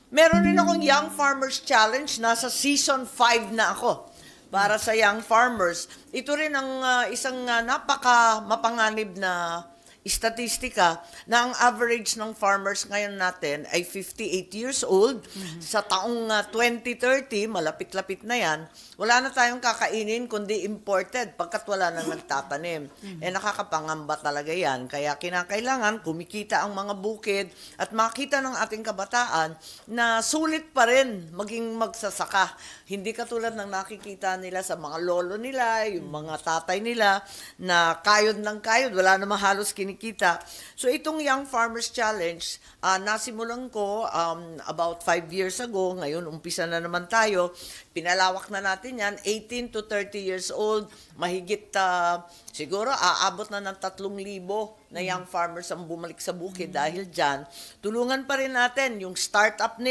Meron rin akong Young Farmers Challenge. Nasa season 5 na ako para sa Young Farmers. Ito rin ang isang napaka mapanganib na istatistika na ang average ng farmers ngayon natin ay 58 years old. Sa taong 2030, malapit-lapit na yan, wala na tayong kakainin kundi imported pagkat wala nang nagtatanim. Nakakapangamba talaga yan. Kaya kinakailangan kumikita ang mga bukid at makita ng ating kabataan na sulit pa rin maging magsasaka. Hindi katulad ng nakikita nila sa mga lolo nila, yung mga tatay nila na kayod ng kayod, wala namang halos kinikita. So itong Young Farmers Challenge, nasimulan ko about 5 years ago. Ngayon, umpisa na naman tayo. Pinalawak na natin yan, 18 to 30 years old, mahigit siguro aabot na ng 3,000 na young farmers ang bumalik sa bukid dahil dyan. Tulungan pa rin natin yung startup nila.